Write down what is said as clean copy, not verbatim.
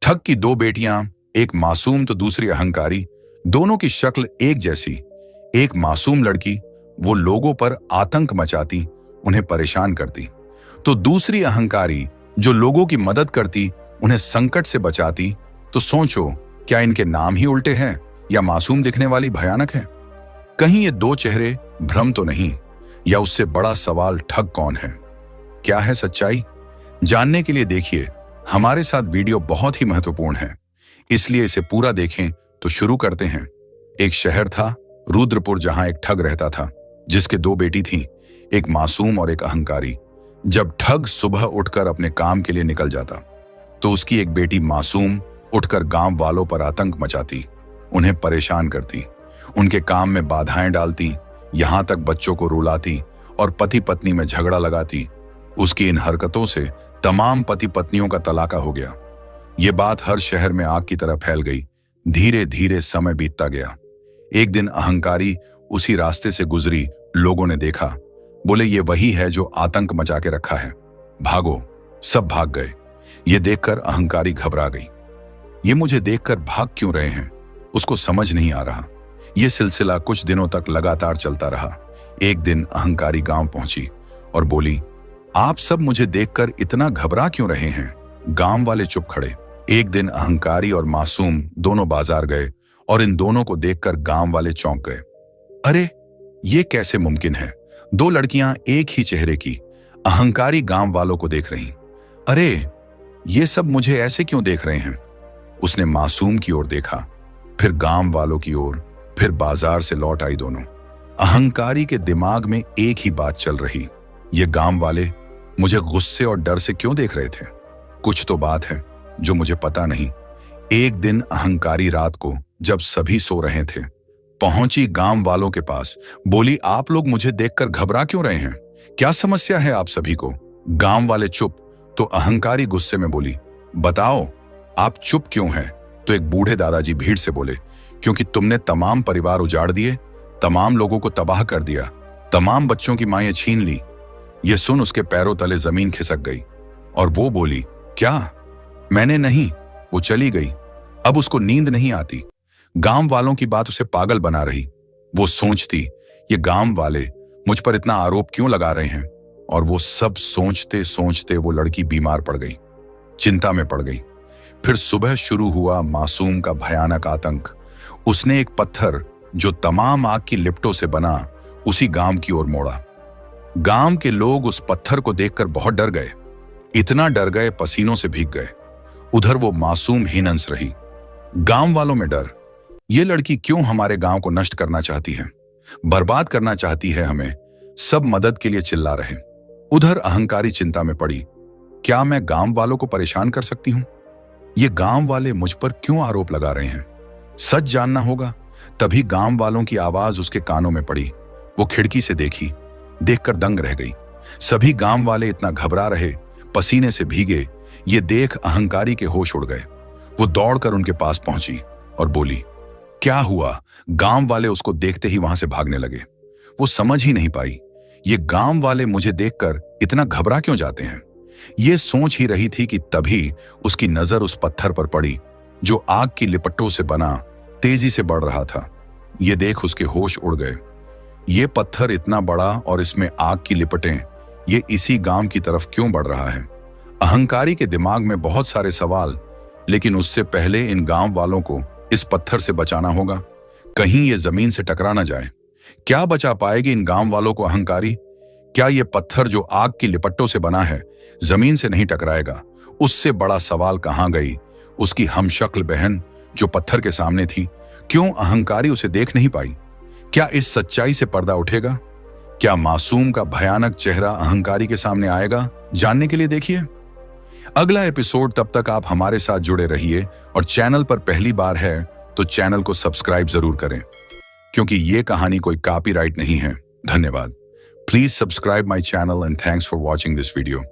ठग की दो बेटियां, एक मासूम तो दूसरी अहंकारी, दोनों की शक्ल एक जैसी। एक मासूम लड़की वो लोगों पर आतंक मचाती, उन्हें परेशान करती, तो दूसरी अहंकारी जो लोगों की मदद करती, उन्हें संकट से बचाती। तो सोचो, क्या इनके नाम ही उल्टे हैं या मासूम दिखने वाली भयानक है? कहीं ये दो चेहरे भ्रम तो नहीं, या उससे बड़ा सवाल ठग कौन है? क्या है सच्चाई? जानने के लिए देखिए हमारे साथ। वीडियो बहुत ही महत्वपूर्ण है, इसलिए इसे पूरा देखें। तो शुरू करते हैं। एक शहर था रुद्रपुर, जहां एक ठग रहता था जिसके दो बेटी थीं, एक मासूम और एक अहंकारी। जब ठग सुबह उठकर अपने काम के लिए निकल जाता तो उसकी एक बेटी मासूम उठकर गांव वालों पर आतंक मचाती, उन्हें परेशान करती, उनके काम में बाधाएं डालती, यहां तक बच्चों को रुलाती और पति पत्नी में झगड़ा लगाती। उसकी इन हरकतों से तमाम पति पत्नियों का तलाका हो गया। ये बात हर शहर में आग की तरह फैल गई। धीरे धीरे समय बीतता गया। एक दिन अहंकारी उसी रास्ते से गुजरी। लोगों ने देखा, बोले ये वही है जो आतंक मचा के रखा है, भागो। सब भाग गए। ये देखकर अहंकारी घबरा गई। ये मुझे देखकर भाग क्यों रहे हैं, उसको समझ नहीं आ रहा। यह सिलसिला कुछ दिनों तक लगातार चलता रहा। एक दिन अहंकारी गांव पहुंची और बोली, आप सब मुझे देखकर इतना घबरा क्यों रहे हैं? गांव वाले चुप खड़े। एक दिन अहंकारी और मासूम दोनों बाजार गए और इन दोनों को देखकर गांव वाले चौंक गए। अरे ये कैसे मुमकिन है? दो लड़कियां एक ही चेहरे की। अहंकारी गांव वालों को देख रही। अरे ये सब मुझे ऐसे क्यों देख रहे हैं? उसने मासूम की ओर देखा, फिर गांव वालों की ओर, फिर बाजार से लौट आई दोनों। अहंकारी के दिमाग में एक ही बात चल रही, ये गांव वाले मुझे गुस्से और डर से क्यों देख रहे थे? कुछ तो बात है जो मुझे पता नहीं। एक दिन अहंकारी रात को जब सभी सो रहे थे, पहुंची गांव वालों के पास। बोली, आप लोग मुझे देखकर घबरा क्यों रहे हैं? क्या समस्या है आप सभी को? गांव वाले चुप। तो अहंकारी गुस्से में बोली, बताओ आप चुप क्यों हैं? तो एक बूढ़े दादाजी भीड़ से बोले, क्योंकि तुमने तमाम परिवार उजाड़ दिए, तमाम लोगों को तबाह कर दिया, तमाम बच्चों की माएं छीन ली। ये सुन उसके पैरों तले जमीन खिसक गई और वो बोली, क्या? मैंने नहीं। वो चली गई। अब उसको नींद नहीं आती। गांव वालों की बात उसे पागल बना रही। वो सोचती, ये गांव वाले मुझ पर इतना आरोप क्यों लगा रहे हैं? और वो सब सोचते सोचते वो लड़की बीमार पड़ गई, चिंता में पड़ गई। फिर सुबह शुरू हुआ मासूम का भयानक आतंक। उसने एक पत्थर जो तमाम आग की लिपटों से बना, उसी गांव की ओर मोड़ा। गांव के लोग उस पत्थर को देखकर बहुत डर गए, इतना डर गए पसीनों से भीग गए। उधर वो मासूम हिनंस रही। गांव वालों में डर, ये लड़की क्यों हमारे गांव को नष्ट करना चाहती है, बर्बाद करना चाहती है हमें। सब मदद के लिए चिल्ला रहे। उधर अहंकारी चिंता में पड़ी, क्या मैं गांव वालों को परेशान कर सकती हूं? ये गांव वाले मुझ पर क्यों आरोप लगा रहे हैं? सच जानना होगा। तभी गांव वालों की आवाज उसके कानों में पड़ी। वो खिड़की से देखी, देखकर दंग रह गई। सभी गांव वाले इतना घबरा रहे, पसीने से भीगे। ये देख अहंकारी के होश उड़ गए। वो दौड़कर उनके पास पहुंची और बोली, क्या हुआ? गांव वाले उसको देखते ही वहां से भागने लगे। वो समझ ही नहीं पाई, ये गांव वाले मुझे देखकर इतना घबरा क्यों जाते हैं? ये सोच ही रही थी कि तभी उसकी नजर उस पत्थर पर पड़ी जो आग की लिपटों से बना, तेजी से बढ़ रहा था। ये देख उसके होश उड़ गए। ये पत्थर इतना बड़ा और इसमें आग की लिपटें, ये इसी गांव की तरफ क्यों बढ़ रहा है? अहंकारी के दिमाग में बहुत सारे सवाल, लेकिन उससे पहले इन गांव वालों को इस पत्थर से बचाना होगा। कहीं ये जमीन से टकरा ना जाए। क्या बचा पाएगी इन गांव वालों को अहंकारी? क्या ये पत्थर जो आग की लिपट्टों से बना है जमीन से नहीं टकराएगा? उससे बड़ा सवाल कहां गई उसकी हमशक्ल बहन जो पत्थर के सामने थी? क्यों अहंकारी उसे देख नहीं पाई? क्या इस सच्चाई से पर्दा उठेगा? क्या मासूम का भयानक चेहरा अहंकारी के सामने आएगा? जानने के लिए देखिए अगला एपिसोड। तब तक आप हमारे साथ जुड़े रहिए और चैनल पर पहली बार है तो चैनल को सब्सक्राइब जरूर करें, क्योंकि ये कहानी कोई कॉपीराइट नहीं है। धन्यवाद। Please subscribe my channel and thanks for watching this video.